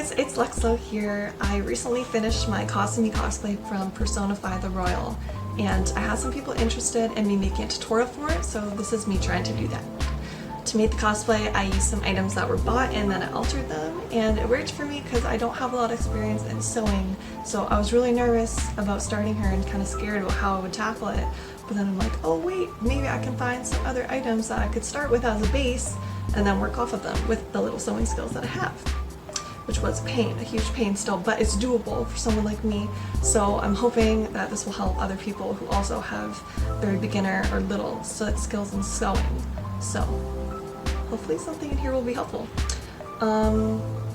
guys, it's Lexo here. I recently finished my Kasumi cosplay from Persona 5 The Royal, and I had some people interested in me making a tutorial for it, so this is me trying to do that. To make the cosplay, I used some items that were bought and then I altered them, and it worked for me because I don't have a lot of experience in sewing, so I was really nervous about starting her and kind of scared about how I would tackle it. But then I'm like, oh wait, maybe I can find some other items that I could start with as a base and then work off of them with the little sewing skills that I have. Which was a huge pain still, but it's doable for someone like me. So I'm hoping that this will help other people who also have very beginner or little skills in sewing. So hopefully something in here will be helpful.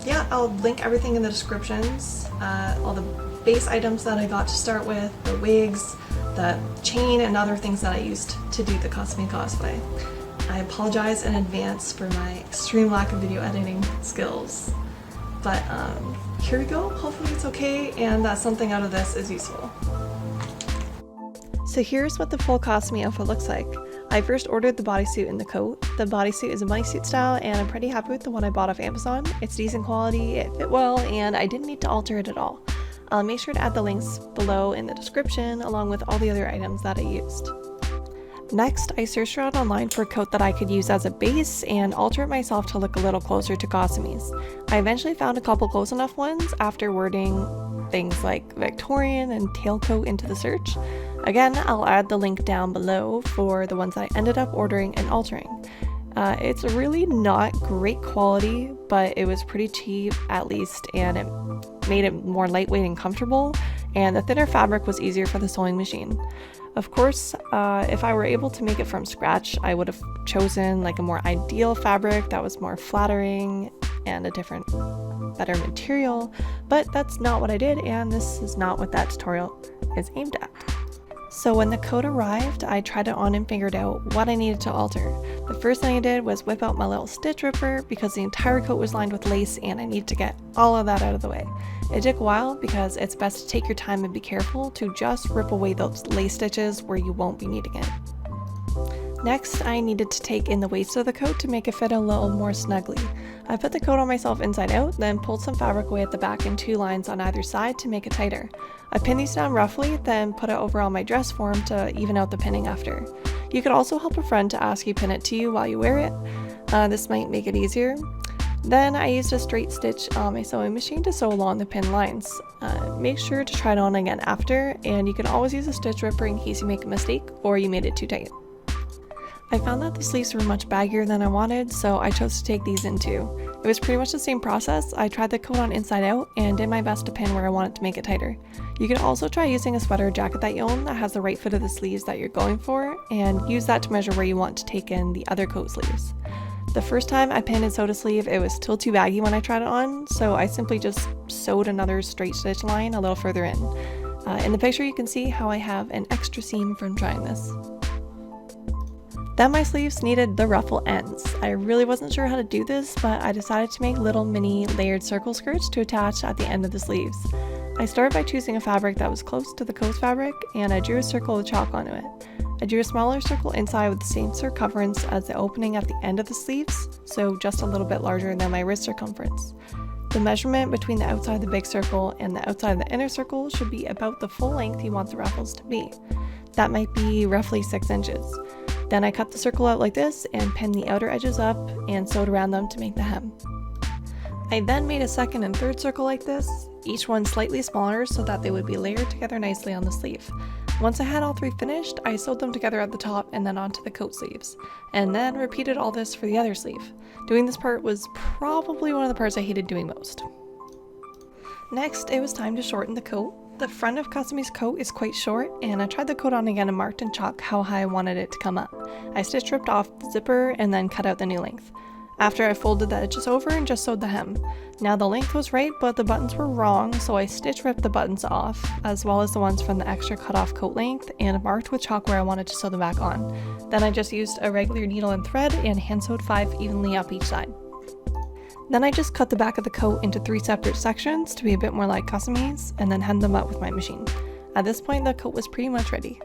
Yeah, I'll link everything in the descriptions. All the base items that I got to start with, the wigs, the chain, and other things that I used to do the Kasumi cosplay. I apologize in advance for my extreme lack of video editing skills. But here we go. Hopefully it's okay and that something out of this is useful. So here's what the full Kasumi outfit looks like. I first ordered the bodysuit and the coat. The bodysuit is a bodysuit style and I'm pretty happy with the one I bought off Amazon. It's decent quality, it fit well, and I didn't need to alter it at all. I'll make sure to add the links below in the description along with all the other items that I used. Next, I searched around online for a coat that I could use as a base and alter it myself to look a little closer to Kasumi's. I eventually found a couple close enough ones after wording things like Victorian and tailcoat into the search. Again, I'll add the link down below for the ones that I ended up ordering and altering. It's really not great quality, but it was pretty cheap at least, and it made it more lightweight and comfortable, and the thinner fabric was easier for the sewing machine. Of course, if I were able to make it from scratch, I would have chosen like a more ideal fabric that was more flattering and a different, better material, but that's not what I did, and this is not what that tutorial is aimed at. So when the coat arrived, I tried it on and figured out what I needed to alter. The first thing I did was whip out my little stitch ripper because the entire coat was lined with lace and I needed to get all of that out of the way. It took a while because it's best to take your time and be careful to just rip away those lace stitches where you won't be needing it. Next, I needed to take in the waist of the coat to make it fit a little more snugly. I put the coat on myself inside out, then pulled some fabric away at the back in 2 lines on either side to make it tighter. I pinned these down roughly, then put it over on my dress form to even out the pinning after. You could also help a friend to ask you pin it to you while you wear it. This might make it easier. Then I used a straight stitch on my sewing machine to sew along the pin lines. Make sure to try it on again after, and you can always use a stitch ripper in case you make a mistake or you made it too tight. I found that the sleeves were much baggier than I wanted, so I chose to take these in too. It was pretty much the same process. I tried the coat on inside out and did my best to pin where I wanted to make it tighter. You can also try using a sweater or jacket that you own that has the right fit of the sleeves that you're going for, and use that to measure where you want to take in the other coat sleeves. The first time I pinned and sewed a sleeve, it was still too baggy when I tried it on, so I simply just sewed another straight stitch line a little further in. In the picture you can see how I have an extra seam from trying this. Then my sleeves needed the ruffle ends. I really wasn't sure how to do this, but I decided to make little mini layered circle skirts to attach at the end of the sleeves. I started by choosing a fabric that was close to the coat fabric, and I drew a circle with chalk onto it. I drew a smaller circle inside with the same circumference as the opening at the end of the sleeves, so just a little bit larger than my wrist circumference. The measurement between the outside of the big circle and the outside of the inner circle should be about the full length you want the ruffles to be. That might be roughly 6 inches. Then I cut the circle out like this and pinned the outer edges up and sewed around them to make the hem. I then made a second and third circle like this, each one slightly smaller so that they would be layered together nicely on the sleeve. Once I had all 3 finished, I sewed them together at the top and then onto the coat sleeves, and then repeated all this for the other sleeve. Doing this part was probably one of the parts I hated doing most. Next, it was time to shorten the coat. The front of Kasumi's coat is quite short, and I tried the coat on again and marked in chalk how high I wanted it to come up. I stitch ripped off the zipper and then cut out the new length. After I folded the edges over and just sewed the hem. Now the length was right, but the buttons were wrong, so I stitch ripped the buttons off, as well as the ones from the extra cut off coat length, and marked with chalk where I wanted to sew them back on. Then I just used a regular needle and thread and hand sewed 5 evenly up each side. Then I just cut the back of the coat into 3 separate sections to be a bit more like Kasumi's, and then hemmed them up with my machine. At this point, the coat was pretty much ready.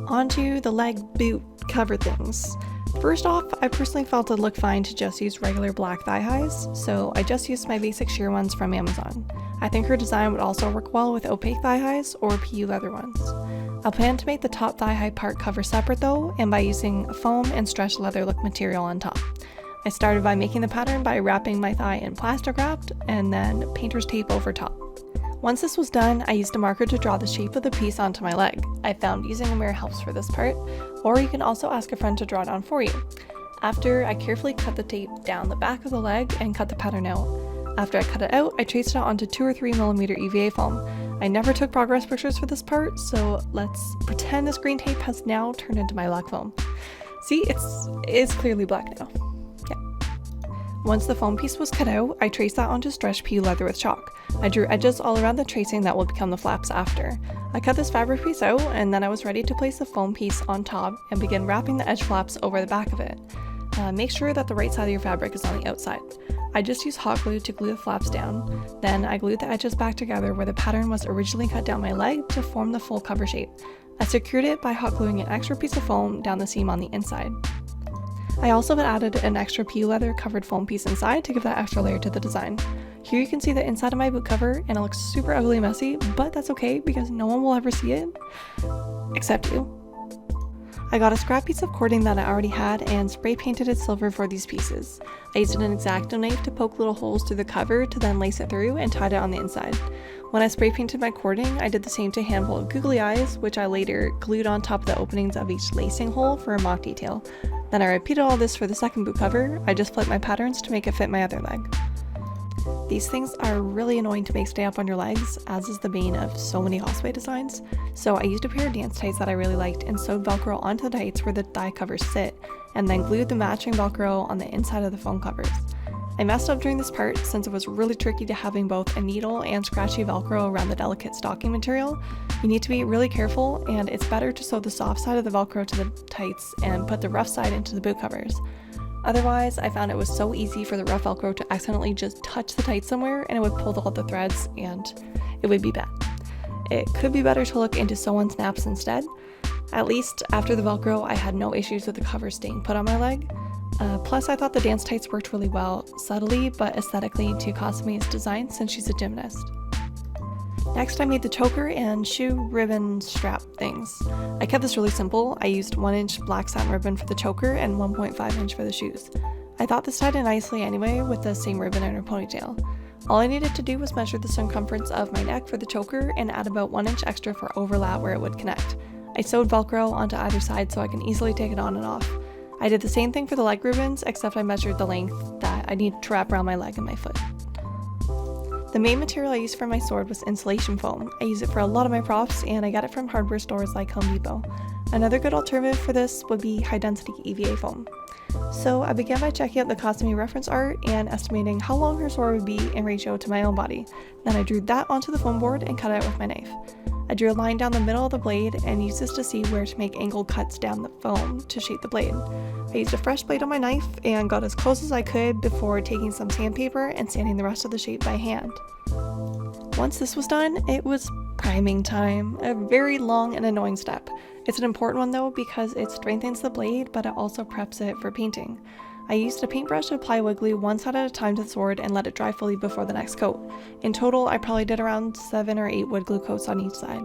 Onto the leg boot cover things. First off, I personally felt it'd look fine to just use regular black thigh highs, so I just used my basic sheer ones from Amazon. I think her design would also work well with opaque thigh highs or PU leather ones. I'll plan to make the top thigh high part cover separate though, and by using a foam and stretched leather look material on top. I started by making the pattern by wrapping my thigh in plastic wrapped and then painter's tape over top. Once this was done, I used a marker to draw the shape of the piece onto my leg. I found using a mirror helps for this part, or you can also ask a friend to draw it on for you. After, I carefully cut the tape down the back of the leg and cut the pattern out. After I cut it out, I traced it onto 2 or 3mm EVA foam. I never took progress pictures for this part, so let's pretend this green tape has now turned into my black foam. See, it's clearly black now. Once the foam piece was cut out, I traced that onto stretched PU leather with chalk. I drew edges all around the tracing that will become the flaps after. I cut this fabric piece out, and then I was ready to place the foam piece on top and begin wrapping the edge flaps over the back of it. Make sure that the right side of your fabric is on the outside. I just used hot glue to glue the flaps down. Then I glued the edges back together where the pattern was originally cut down my leg to form the full cover shape. I secured it by hot gluing an extra piece of foam down the seam on the inside. I also had added an extra PU leather covered foam piece inside to give that extra layer to the design. Here you can see the inside of my boot cover, and it looks super ugly and messy, but that's okay because no one will ever see it, except you. I got a scrap piece of cording that I already had and spray painted it silver for these pieces. I used an X-Acto knife to poke little holes through the cover to then lace it through and tied it on the inside. When I spray painted my cording, I did the same to a handful of googly eyes, which I later glued on top of the openings of each lacing hole for a mock detail. Then I repeated all this for the second boot cover. I just flipped my patterns to make it fit my other leg. These things are really annoying to make stay up on your legs, as is the bane of so many cosplay designs, so I used a pair of dance tights that I really liked and sewed velcro onto the tights where the thigh covers sit, and then glued the matching velcro on the inside of the foam covers. I messed up during this part since it was really tricky to having both a needle and scratchy velcro around the delicate stocking material. You need to be really careful, and it's better to sew the soft side of the velcro to the tights and put the rough side into the boot covers. Otherwise, I found it was so easy for the rough velcro to accidentally just touch the tights somewhere and it would pull all the threads and it would be bad. It could be better to look into sew-on snaps instead. At least after the velcro, I had no issues with the cover staying put on my leg. Plus, I thought the dance tights worked really well, subtly but aesthetically to Kasumi's design since she's a gymnast. Next, I made the choker and shoe ribbon strap things. I kept this really simple. I used 1-inch black satin ribbon for the choker and 1.5-inch for the shoes. I thought this tied in nicely anyway with the same ribbon in her ponytail. All I needed to do was measure the circumference of my neck for the choker and add about 1 inch extra for overlap where it would connect. I sewed velcro onto either side so I can easily take it on and off. I did the same thing for the leg ribbons, except I measured the length that I needed to wrap around my leg and my foot. The main material I used for my sword was insulation foam. I use it for a lot of my props, and I got it from hardware stores like Home Depot. Another good alternative for this would be high density EVA foam. So I began by checking out the Kasumi reference art and estimating how long her sword would be in ratio to my own body. Then I drew that onto the foam board and cut it out with my knife. I drew a line down the middle of the blade and used this to see where to make angled cuts down the foam to shape the blade. I used a fresh blade on my knife and got as close as I could before taking some sandpaper and sanding the rest of the shape by hand. Once this was done, it was priming time, a very long and annoying step. It's an important one though because it strengthens the blade, but it also preps it for painting. I used a paintbrush to apply wood glue one side at a time to the sword and let it dry fully before the next coat. In total, I probably did around 7 or 8 wood glue coats on each side.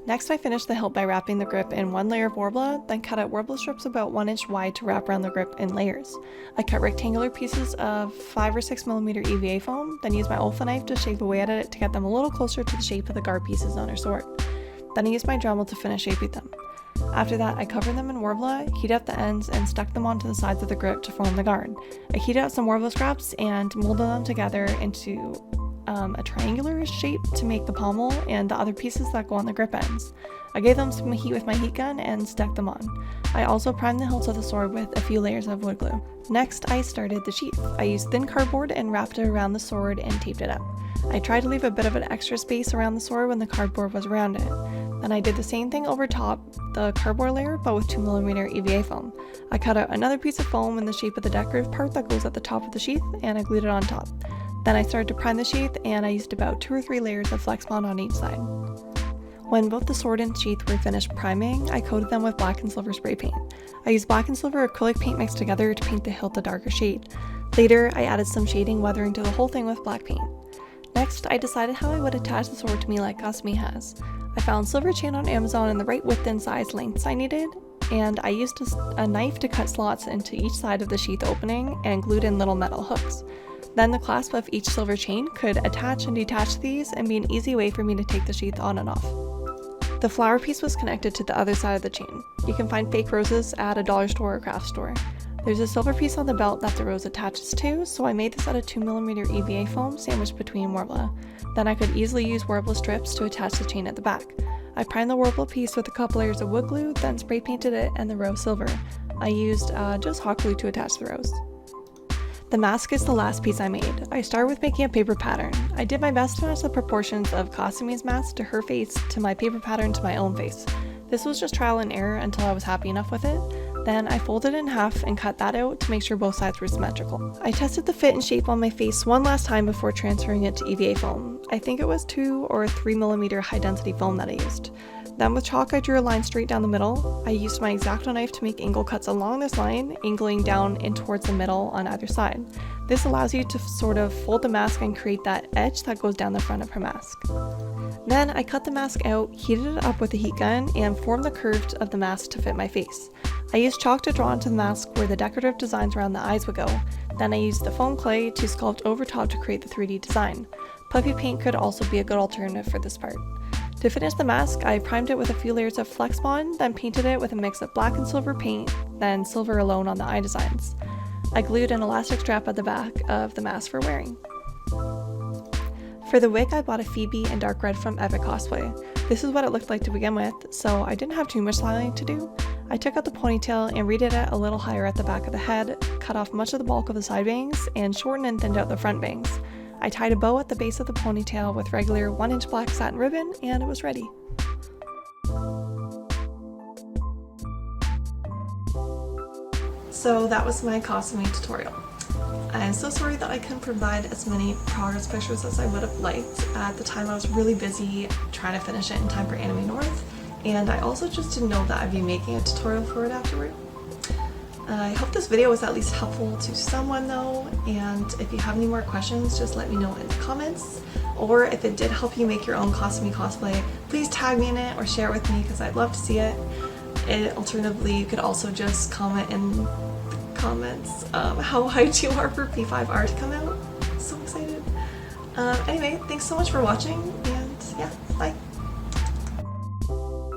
Next, I finished the hilt by wrapping the grip in one layer of Worbla, then cut out Worbla strips about 1 inch wide to wrap around the grip in layers. I cut rectangular pieces of 5 or 6mm EVA foam, then used my Olfa knife to shave away at it to get them a little closer to the shape of the guard pieces on her sword. Then I used my Dremel to finish shaping them. After that, I covered them in Worbla, heated up the ends, and stuck them onto the sides of the grip to form the guard. I heated up some Worbla scraps and molded them together into a triangular shape to make the pommel and the other pieces that go on the grip ends. I gave them some heat with my heat gun and stuck them on. I also primed the hilt of the sword with a few layers of wood glue. Next, I started the sheath. I used thin cardboard and wrapped it around the sword and taped it up. I tried to leave a bit of an extra space around the sword when the cardboard was around it. Then I did the same thing over top the cardboard layer, but with 2mm EVA foam. I cut out another piece of foam in the shape of the decorative part that goes at the top of the sheath, and I glued it on top. Then I started to prime the sheath, and I used about 2 or 3 layers of Flex Bond on each side. When both the sword and sheath were finished priming, I coated them with black and silver spray paint. I used black and silver acrylic paint mixed together to paint the hilt a darker shade. Later, I added some shading weathering to the whole thing with black paint. Next, I decided how I would attach the sword to me like Kasumi has. I found silver chain on Amazon in the right width and size lengths I needed, and I used a knife to cut slots into each side of the sheath opening and glued in little metal hooks. Then the clasp of each silver chain could attach and detach these and be an easy way for me to take the sheath on and off. The flower piece was connected to the other side of the chain. You can find fake roses at a dollar store or craft store. There's a silver piece on the belt that the rose attaches to, so I made this out of 2mm EVA foam sandwiched between Worbla. Then I could easily use Worbla strips to attach the chain at the back. I primed the Worbla piece with a couple layers of wood glue, then spray painted it and the rose silver. I used just hot glue to attach the rose. The mask is the last piece I made. I started with making a paper pattern. I did my best to match the proportions of Kasumi's mask to her face to my paper pattern to my own face. This was just trial and error until I was happy enough with it. Then I folded it in half and cut that out to make sure both sides were symmetrical. I tested the fit and shape on my face one last time before transferring it to EVA foam. I think it was 2 or 3mm high density foam that I used. Then with chalk I drew a line straight down the middle. I used my X-Acto knife to make angle cuts along this line, angling down in towards the middle on either side. This allows you to sort of fold the mask and create that edge that goes down the front of her mask. Then I cut the mask out, heated it up with a heat gun, and formed the curves of the mask to fit my face. I used chalk to draw onto the mask where the decorative designs around the eyes would go. Then I used the foam clay to sculpt over top to create the 3D design. Puffy paint could also be a good alternative for this part. To finish the mask, I primed it with a few layers of Flex Bond, then painted it with a mix of black and silver paint, then silver alone on the eye designs. I glued an elastic strap at the back of the mask for wearing. For the wig, I bought a Phoebe in dark red from Epic Cosplay. This is what it looked like to begin with, so I didn't have too much styling to do. I took out the ponytail and redid it a little higher at the back of the head, cut off much of the bulk of the side bangs, and shortened and thinned out the front bangs. I tied a bow at the base of the ponytail with regular 1-inch black satin ribbon, and it was ready. So that was my Kasumi tutorial. I'm so sorry that I couldn't provide as many progress pictures as I would have liked. At the time I was really busy trying to finish it in time for Anime North, and I also just didn't know that I'd be making a tutorial for it afterward. I hope this video was at least helpful to someone though, and if you have any more questions, just let me know in the comments. Or if it did help you make your own Kasumi cosplay, please tag me in it or share it with me because I'd love to see it. Alternatively, you could also just comment in the comments how hyped you are for P5R to come out. So excited. Anyway, thanks so much for watching, and yeah.